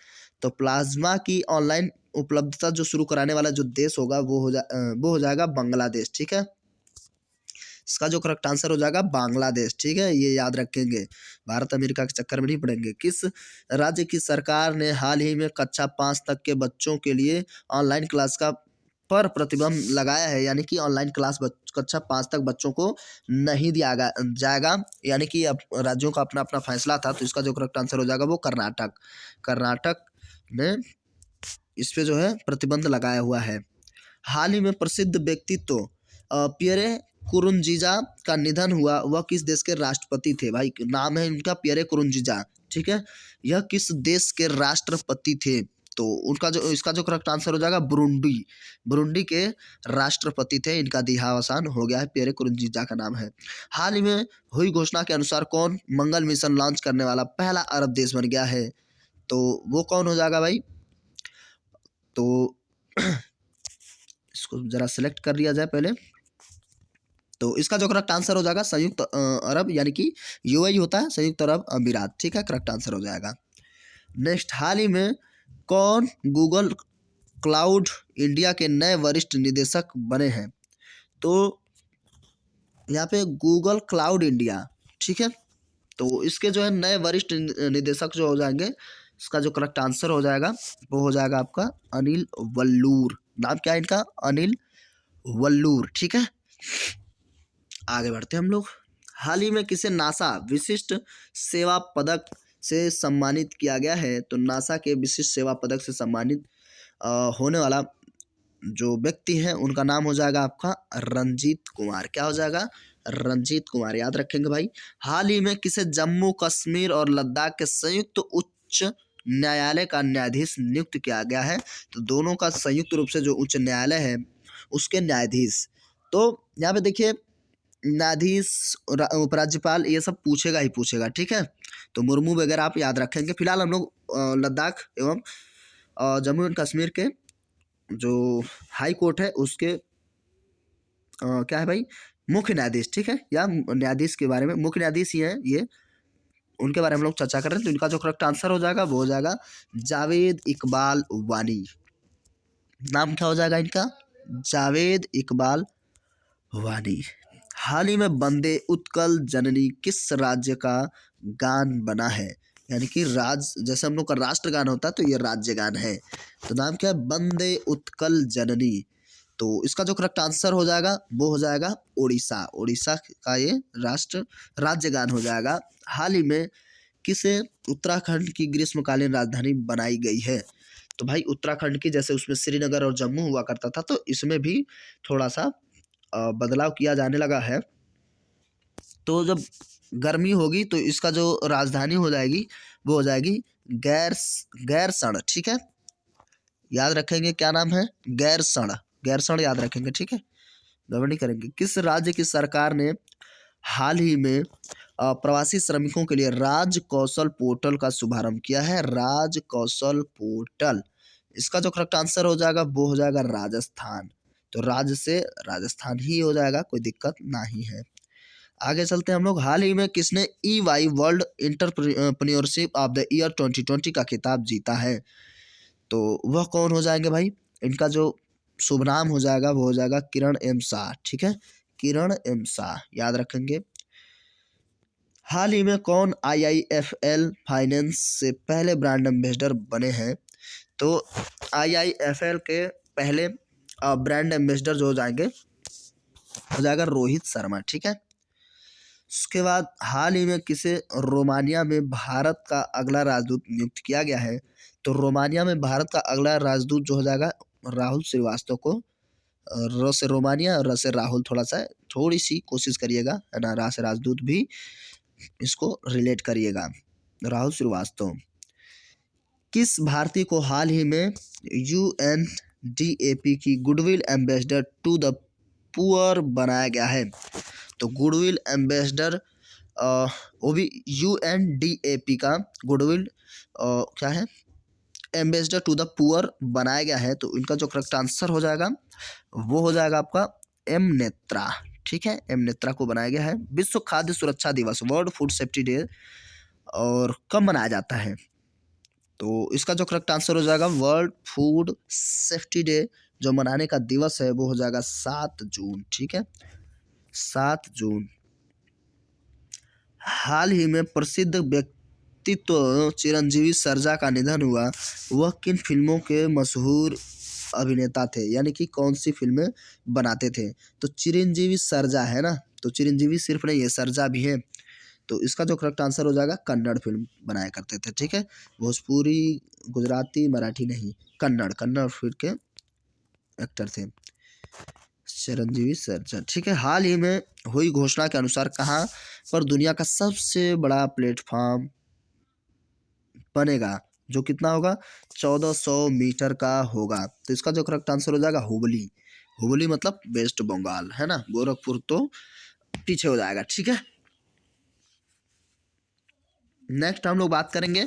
तो प्लाज्मा की ऑनलाइन उपलब्धता जो शुरू कराने वाला जो देश होगा वो हो जाएगा बांग्लादेश। ठीक है, इसका जो करेक्ट आंसर हो जाएगा बांग्लादेश। ठीक है, ये याद रखेंगे, भारत अमेरिका के चक्कर में नहीं पड़ेंगे। किस राज्य की सरकार ने हाल ही में कक्षा 5 तक के बच्चों के लिए ऑनलाइन क्लास का पर प्रतिबंध लगाया है, यानी कि ऑनलाइन क्लास कक्षा 5 तक बच्चों को नहीं दिया जाएगा, यानी कि अब राज्यों का अपना अपना फैसला था, तो इसका जो करेक्ट आंसर हो जाएगा वो कर्नाटक। कर्नाटक ने इस पे जो है प्रतिबंध लगाया हुआ है। हाल ही में प्रसिद्ध व्यक्तित्व पियरे कुरुंजीजा का निधन हुआ, वह किस देश के राष्ट्रपति थे? भाई नाम है इनका पियरे कुरुंजीजा। ठीक है, यह किस देश के राष्ट्रपति थे, तो उनका जो इसका जो करेक्ट आंसर हो जाएगा बुरुंडी। बुरुंडी के राष्ट्रपति थे, इनका देहावसान हो गया है, पियरे कुरुंजीजा का नाम है। हाल ही में हुई घोषणा के अनुसार कौन मंगल मिशन लॉन्च करने वाला पहला अरब देश बन गया है, तो वो कौन हो जाएगा भाई? तो इसको जरा सेलेक्ट कर लिया जाए पहले, तो इसका जो करेक्ट आंसर हो जाएगा संयुक्त अरब, यानी कि यूएई होता है संयुक्त अरब अमीरात। ठीक है, करेक्ट आंसर हो जाएगा। नेक्स्ट, हाल ही में कौन गूगल क्लाउड इंडिया के नए वरिष्ठ निदेशक बने हैं, तो यहाँ पे गूगल क्लाउड इंडिया। ठीक है, तो इसके जो है नए वरिष्ठ निदेशक जो हो जाएंगे, इसका जो करेक्ट आंसर हो जाएगा वो हो जाएगा आपका अनिल वल्लूर। नाम क्या है इनका? अनिल वल्लूर। ठीक है, आगे बढ़ते हैं हम लोग। हाल ही में किसे नासा विशिष्ट सेवा पदक से सम्मानित किया गया है, तो नासा के विशिष्ट सेवा पदक से सम्मानित होने वाला जो व्यक्ति है उनका नाम हो जाएगा आपका रंजीत कुमार। क्या हो जाएगा? रंजीत कुमार, याद रखेंगे भाई। हाल ही में किसे जम्मू कश्मीर और लद्दाख के संयुक्त उच्च न्यायालय का न्यायाधीश नियुक्त किया गया है, तो दोनों का संयुक्त रूप से जो उच्च न्यायालय है उसके न्यायाधीश, तो यहाँ पे देखिए न्यायाधीश उपराज्यपाल ये सब पूछेगा ही पूछेगा। ठीक है, तो मुर्मू वगैरह आप याद रखेंगे। फिलहाल हम लोग लद्दाख एवं जम्मू एंड कश्मीर के जो हाई कोर्ट है उसके क्या है भाई, मुख्य न्यायाधीश। ठीक है, या न्यायाधीश के बारे में, मुख्य न्यायाधीश ही हैं ये, उनके बारे में हम लोग चर्चा कर रहे हैं, तो इनका जो करेक्ट आंसर हो जाएगा वो हो जाएगा जावेद इकबाल वानी। नाम क्या हो जाएगा इनका? जावेद इकबाल वानी। हाल ही में वंदे उत्कल जननी किस राज्य का गान बना है, यानी कि जैसे हम लोग का राष्ट्रगान होता है तो ये राज्य गान है, तो नाम क्या है? वंदे उत्कल जननी। तो इसका जो करेक्ट आंसर हो जाएगा वो हो जाएगा उड़ीसा। उड़ीसा का ये राज्य गान हो जाएगा। हाल ही में किसे उत्तराखंड की ग्रीष्मकालीन राजधानी बनाई गई है, तो भाई उत्तराखंड की जैसे उसमें श्रीनगर और जम्मू हुआ करता था, तो इसमें भी थोड़ा सा बदलाव किया जाने लगा है। तो जब गर्मी होगी तो इसका जो राजधानी हो जाएगी वो हो जाएगी गैरसण। ठीक है, याद रखेंगे क्या नाम है? गैरसण। गैरसण याद रखेंगे। ठीक है, गड़बड़ नहीं करेंगे। किस राज्य की सरकार ने हाल ही में प्रवासी श्रमिकों के लिए राज कौशल पोर्टल का शुभारंभ किया है? राज कौशल पोर्टल, इसका जो करेक्ट आंसर हो जाएगा वो हो जाएगा राजस्थान। तो राज्य से राजस्थान ही हो जाएगा, कोई दिक्कत नहीं है। आगे चलते हैं हम लोग। हाल ही में किसने EY world entrepreneurship of the year 2020 का खिताब जीता है, तो वह कौन हो जाएंगे भाई? इनका जो शुभ नाम हो जाएगा वो हो जाएगा किरण एम शाह। ठीक है, किरण एम शाह याद रखेंगे। हाल ही में कौन IIFL फाइनेंस से पहले ब्रांड एम्बेसडर बने हैं? तो IIFL के पहले ब्रांड एम्बेसडर जो हो जाएंगे हो जाएगा रोहित शर्मा। ठीक है, उसके बाद हाल ही में किसे रोमानिया में भारत का अगला राजदूत नियुक्त किया गया है? तो रोमानिया में भारत का अगला राजदूत जो हो जाएगा राहुल श्रीवास्तव को। र से रोमानिया और र से राहुल, थोड़ी सी कोशिश करिएगा, है ना, रा से राजदूत भी इसको रिलेट करिएगा। राहुल श्रीवास्तव। किस भारतीय को हाल ही में UNDAP की goodwill ambassador to the poor बनाया गया है? तो गुडविल एम्बेसडर वो भी UNDAP का गुडविल क्या है, एम्बेसडर टू द पुअर बनाया गया है। तो इनका जो करेक्ट आंसर हो जाएगा वो हो जाएगा आपका एम नेत्रा। ठीक है, एम नेत्रा को बनाया गया है। विश्व खाद्य सुरक्षा दिवस, वर्ल्ड फूड सेफ्टी डे, और कब मनाया जाता है? तो इसका जो करेक्ट आंसर हो जाएगा वर्ल्ड फूड सेफ्टी डे जो मनाने का दिवस है वो हो जाएगा 7 जून। ठीक है, 7 जून। हाल ही में प्रसिद्ध व्यक्तित्व चिरंजीवी सर्जा का निधन हुआ, वह किन फिल्मों के मशहूर अभिनेता थे? यानी कि कौन सी फिल्में बनाते थे? तो चिरंजीवी सर्जा है ना, तो चिरंजीवी सिर्फ नहीं है, सर्जा भी है। तो इसका जो करेक्ट आंसर हो जाएगा कन्नड़ फिल्म बनाया करते थे। ठीक है, भोजपुरी, गुजराती, मराठी नहीं, कन्नड़, कन्नड़ फिल्म के एक्टर थे चिरंजीवी सर्जा। ठीक है, हाल ही में हुई घोषणा के अनुसार कहाँ पर दुनिया का सबसे बड़ा प्लेटफॉर्म बनेगा, जो कितना होगा 1400 मीटर का होगा? तो इसका जो करेक्ट आंसर हो जाएगा हुबली। हुबली मतलब वेस्ट बंगाल, है ना, गोरखपुर तो पीछे हो जाएगा। ठीक है, नेक्स्ट हम लोग बात करेंगे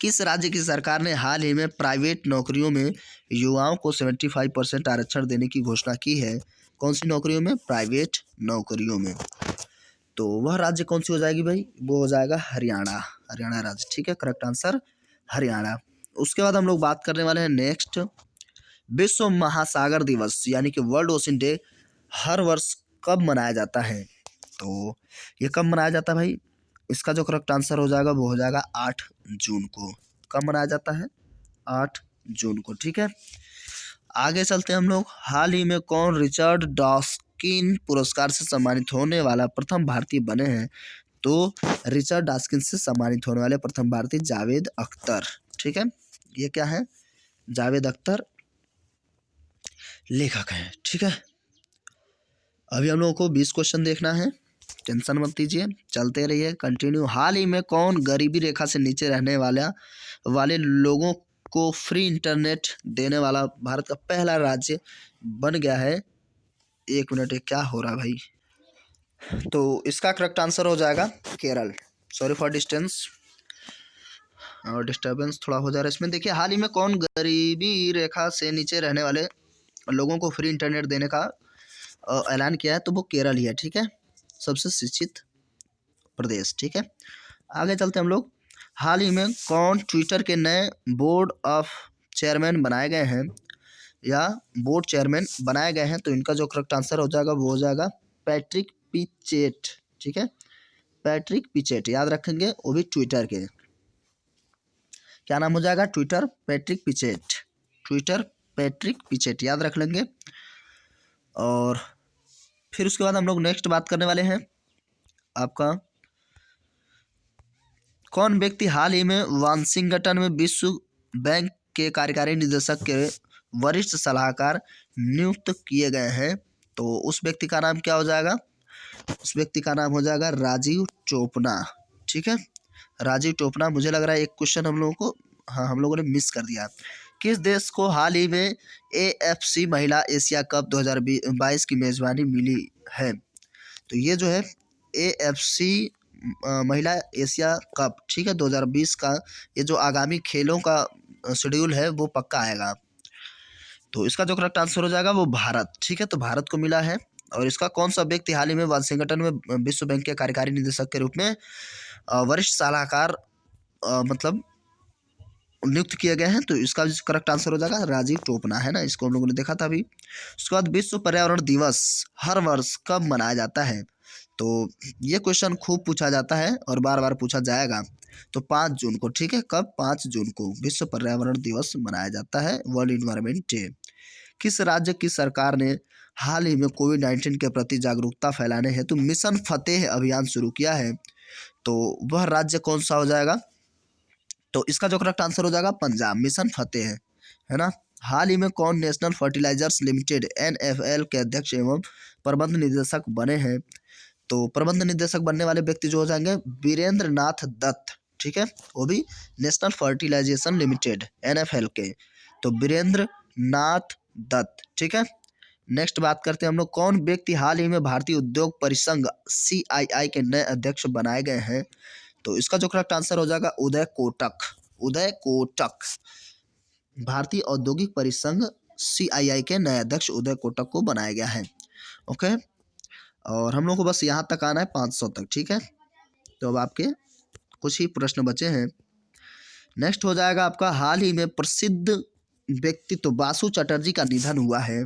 किस राज्य की सरकार ने हाल ही में प्राइवेट नौकरियों में युवाओं को 75% आरक्षण देने की घोषणा की है? कौन सी नौकरियों में? प्राइवेट नौकरियों में। तो वह राज्य कौन सी हो जाएगी भाई? वो हो जाएगा हरियाणा, हरियाणा राज्य। ठीक है, करेक्ट आंसर हरियाणा। उसके बाद हम लोग बात करने वाले हैं नेक्स्ट, विश्व महासागर दिवस यानी कि वर्ल्ड ओशन डे हर वर्ष कब मनाया जाता है? तो ये कब मनाया जाता है भाई? इसका जो करेक्ट आंसर हो जाएगा वो हो जाएगा 8 जून को। कब मनाया जाता है? 8 जून को। ठीक है, आगे चलते हैं हम लोग। हाल ही में कौन रिचर्ड डॉकिन पुरस्कार से सम्मानित होने वाला प्रथम भारतीय बने हैं? तो रिचर्ड डॉकिन से सम्मानित होने वाले प्रथम भारतीय जावेद अख्तर। ठीक है, ये क्या है? जावेद अख्तर लेखक हैं। ठीक है, अभी हम लोगों को 20 क्वेश्चन देखना है, टेंशन मत लीजिए, चलते रहिए कंटिन्यू। हाल ही में कौन गरीबी रेखा से नीचे रहने वाले लोगों को फ्री इंटरनेट देने वाला भारत का पहला राज्य बन गया है? 1 मिनट, क्या हो रहा है भाई? तो इसका करेक्ट आंसर हो जाएगा केरल। सॉरी फॉर डिस्टेंस और डिस्टर्बेंस थोड़ा हो जा रहा है इसमें। देखिए, हाल ही में कौन गरीबी रेखा से नीचे रहने वाले लोगों को फ्री इंटरनेट देने का ऐलान किया है? तो वो केरल ही है। ठीक है, सबसे शिक्षित प्रदेश। ठीक है, आगे चलते हम लोग। हाल ही में कौन ट्विटर के नए बोर्ड ऑफ चेयरमैन बनाए गए हैं या बोर्ड चेयरमैन बनाए गए हैं? तो इनका जो करेक्ट आंसर हो जाएगा वो हो जाएगा पैट्रिक पिचेट। ठीक है, पैट्रिक पिचेट याद रखेंगे, वो भी ट्विटर के। क्या नाम हो जाएगा? ट्विटर पैट्रिक पिचेट, ट्विटर पैट्रिक पिचेट याद रख लेंगे। और फिर उसके बाद हम लोग नेक्स्ट बात करने वाले हैं आपका, कौन व्यक्ति हाल ही में वाशिंगटन में विश्व बैंक के कार्यकारी निदेशक के वरिष्ठ सलाहकार नियुक्त किए गए हैं? तो उस व्यक्ति का नाम क्या हो जाएगा? उस व्यक्ति का नाम हो जाएगा राजीव चोपड़ा। ठीक है, राजीव चोपड़ा। मुझे लग रहा है एक क्वेश्चन हम लोगों को, हाँ, हम लोगों ने मिस कर दिया। किस देश को हाल ही में AFC महिला एशिया कप 2022 की मेजबानी मिली है? तो ये जो है AFC महिला एशिया कप, ठीक है, 2020 का ये जो आगामी खेलों का शेड्यूल है वो पक्का आएगा। तो इसका जो करेक्ट आंसर हो जाएगा वो भारत। ठीक है, तो भारत को मिला है। और इसका कौन सा व्यक्ति हाल ही में वाशिंगटन में विश्व बैंक के कार्यकारी निदेशक के रूप में वरिष्ठ सलाहकार मतलब नियुक्त किए गए हैं, तो इसका जो करेक्ट आंसर हो जाएगा राजीव टोपना, है ना, इसको हम लोगों ने देखा था अभी। उसके बाद विश्व पर्यावरण दिवस हर वर्ष कब मनाया जाता है? तो ये क्वेश्चन खूब पूछा जाता है और बार बार पूछा जाएगा। तो 5 जून को, ठीक है, कब? 5 जून को विश्व पर्यावरण दिवस मनाया जाता है, वर्ल्ड इन्वायरमेंट डे। किस राज्य की सरकार ने हाल ही में कोविड-19 के प्रति जागरूकता फैलाने हेतु मिशन फतेह अभियान शुरू किया है? तो वह राज्य कौन सा हो जाएगा? तो इसका जो करेक्ट आंसर हो जाएगा पंजाब, मिशन फतेह, है ना। हाल ही में कौन नेशनल फर्टिलाइजर्स लिमिटेड एनएफएल के अध्यक्ष एवं प्रबंध निदेशक बने हैं? तो प्रबंध निदेशक बनने वाले व्यक्ति जो हो जाएंगे वीरेंद्र नाथ दत्त, ठीक है, वो भी नेशनल फर्टिलाइजेशन लिमिटेड एनएफएल के, तो वीरेंद्र नाथ दत्त, ठीक है। नेक्स्ट बात करते हैं हम लोग, कौन व्यक्ति हाल ही में भारतीय उद्योग परिसंघ सीआईआई के नए अध्यक्ष बनाए गए हैं? तो इसका जो करेक्ट आंसर हो जाएगा उदय कोटक, उदय कोटक। भारतीय औद्योगिक परिसंघ सीआईआई के नए अध्यक्ष उदय कोटक को बनाया गया है। ओके, और हम लोग को बस यहाँ तक आना है 500 तक, ठीक है। तो अब आपके कुछ ही प्रश्न बचे हैं। नेक्स्ट हो जाएगा आपका, हाल ही में प्रसिद्ध व्यक्ति तो बासु चटर्जी का निधन हुआ है।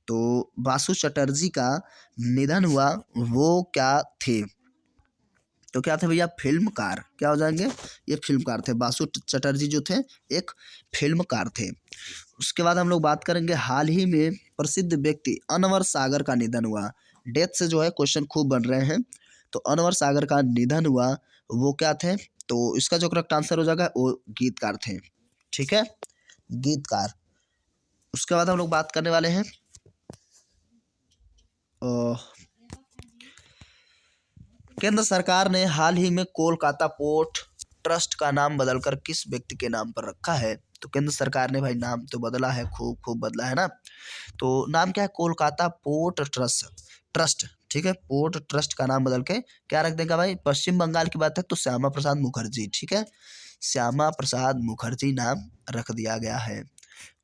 तो बासु चटर्जी का निधन हुआ, वो क्या थे? तो क्या थे भैया? फिल्मकार, क्या हो जाएंगे? ये फिल्मकार थे, बासु चटर्जी जो थे एक फिल्मकार थे। उसके बाद हम लोग बात करेंगे, हाल ही में प्रसिद्ध व्यक्ति अनवर सागर का निधन हुआ। डेथ से जो है क्वेश्चन खूब बन रहे हैं। तो अनवर सागर का निधन हुआ, वो क्या थे? तो इसका जो करेक्ट आंसर हो जाएगा वो गीतकार थे, ठीक है, गीतकार। उसके बाद हम लोग बात करने वाले हैं केंद्र सरकार ने हाल ही में कोलकाता पोर्ट ट्रस्ट का नाम बदलकर किस व्यक्ति के नाम पर रखा है? तो केंद्र सरकार ने भाई नाम तो बदला है, खूब खूब बदला है ना। तो नाम क्या है? कोलकाता पोर्ट ट्रस्ट, ठीक है, पोर्ट ट्रस्ट का नाम बदल के क्या रख देगा भाई? पश्चिम बंगाल की बात है तो श्यामा प्रसाद मुखर्जी, ठीक है, श्यामा प्रसाद मुखर्जी नाम रख दिया गया है।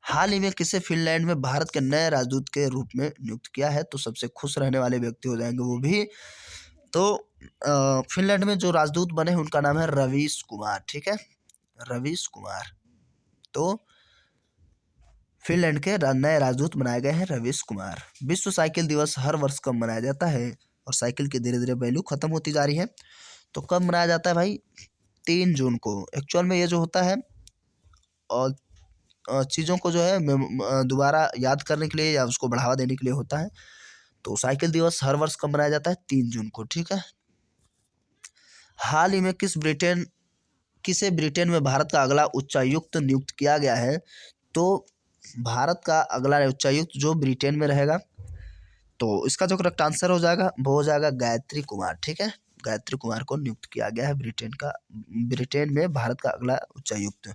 हाल ही में किसे फिनलैंड में भारत के नए राजदूत के रूप में नियुक्त किया है? तो सबसे खुश रहने वाले व्यक्ति हो जाएंगे वो भी। तो फिनलैंड में जो राजदूत बने हैं उनका नाम है रवीश कुमार, ठीक है, रवीश कुमार। तो फिनलैंड के नए राजदूत बनाए गए हैं रवीश कुमार। विश्व साइकिल दिवस हर वर्ष कब मनाया जाता है? और साइकिल की धीरे धीरे वैल्यू खत्म होती जा रही है, तो कब मनाया जाता है भाई? 3 जून को। एक्चुअल में ये जो होता है और चीज़ों को जो है दोबारा याद करने के लिए या उसको बढ़ावा देने के लिए होता है। तो साइकिल दिवस हर वर्ष कब मनाया जाता है? 3 जून को, ठीक है। हाल ही में किसे ब्रिटेन में भारत का अगला उच्चायुक्त नियुक्त किया गया है? तो भारत का अगला उच्चायुक्त जो ब्रिटेन में रहेगा, तो इसका जो करेक्ट आंसर हो जाएगा वो हो जाएगा गायत्री कुमार, ठीक है, गायत्री कुमार को नियुक्त किया गया है ब्रिटेन में भारत का अगला उच्चायुक्त।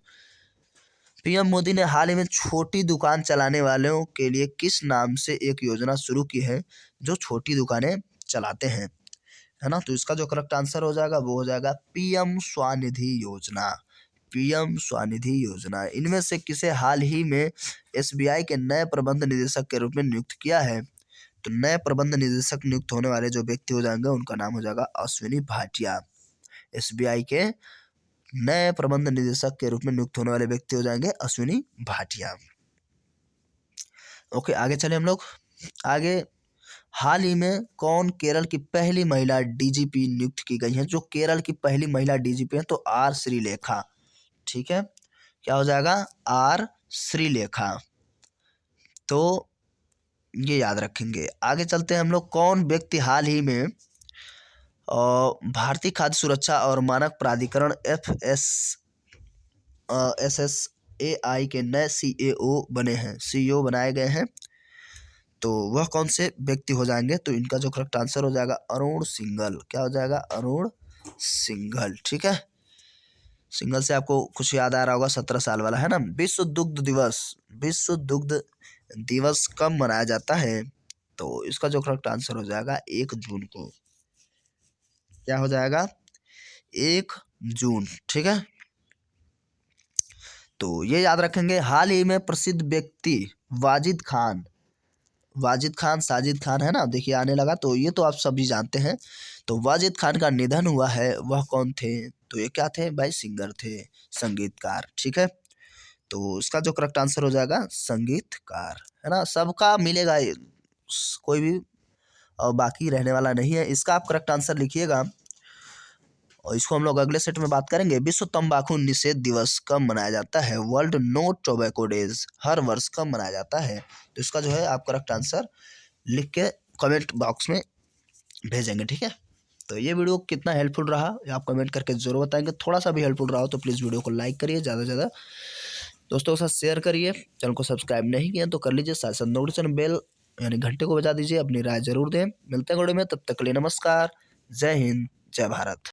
पीएम मोदी ने हाल ही में छोटी दुकान चलाने वालों के लिए किस नाम से एक योजना शुरू की है, जो छोटी दुकानें चलाते हैं, है ना। तो इसका जो करेक्ट आंसर हो जाएगा वो हो जाएगा पीएम स्वनिधि योजना, पीएम स्वनिधि योजना। इनमें से किसे हाल ही में एसबीआई के नए प्रबंध निदेशक के रूप में नियुक्त किया है? तो नए प्रबंध निदेशक नियुक्त होने वाले जो व्यक्ति हो जाएंगे उनका नाम हो जाएगा अश्विनी भाटिया। एसबीआई के नए प्रबंध निदेशक के रूप में नियुक्त होने वाले व्यक्ति हो जाएंगे अश्विनी भाटिया। ओके, आगे चले हम लोग आगे। हाल ही में कौन केरल की पहली महिला डीजीपी नियुक्त की गई है? जो केरल की पहली महिला डीजीपी है तो आर श्रीलेखा, ठीक है, क्या हो जाएगा? आर श्रीलेखा। तो ये याद रखेंगे। आगे चलते हैं हम लोग, कौन व्यक्ति हाल ही में भारतीय खाद्य सुरक्षा और मानक प्राधिकरण FSSAI के नए CEO बने हैं, CEO बनाए गए हैं? तो वह कौन से व्यक्ति हो जाएंगे? तो इनका जो करेक्ट आंसर हो जाएगा अरुण सिंघल, क्या हो जाएगा? अरुण सिंघल, ठीक है। सिंघल से आपको कुछ याद आ रहा होगा, 17 साल वाला, है ना। विश्व दुग्ध दिवस कब मनाया जाता है? तो इसका जो करेक्ट आंसर हो जाएगा 1 जून को, क्या हो जाएगा? 1 जून, ठीक है। तो ये याद रखेंगे। हाल ही में प्रसिद्ध व्यक्ति वाजिद खान वाजिद खान, साजिद खान है ना, देखिए आने लगा, तो ये तो आप सभी जानते हैं। तो वाजिद खान का निधन हुआ है, वह कौन थे? तो ये क्या थे भाई? सिंगर थे, संगीतकार, ठीक है। तो इसका जो करेक्ट आंसर हो जाएगा संगीतकार, है ना। सबका मिलेगा ये, कोई भी बाकी रहने वाला नहीं है। इसका आप करेक्ट आंसर लिखिएगा और इसको हम लोग अगले सेट में बात करेंगे। विश्व तंबाकू निषेध दिवस कब मनाया जाता है? वर्ल्ड नो टोबैको डेज हर वर्ष कब मनाया जाता है? तो इसका जो है आप करेक्ट आंसर लिख के कमेंट बॉक्स में भेजेंगे, ठीक है। तो ये वीडियो कितना हेल्पफुल रहा ये आप कमेंट करके जरूर बताएंगे। थोड़ा सा भी हेल्पफुल रहा हो तो प्लीज़ वीडियो को लाइक करिए, ज़्यादा से ज़्यादा दोस्तों के साथ शेयर करिए। चैनल को सब्सक्राइब नहीं किया तो कर लीजिए, साथ साथ नोटिफिकेशन बेल यानी घंटे को बजा दीजिए। अपनी राय जरूर दें। मिलते हैं वीडियो में, तब तक के लिए नमस्कार, जय हिंद, जय भारत।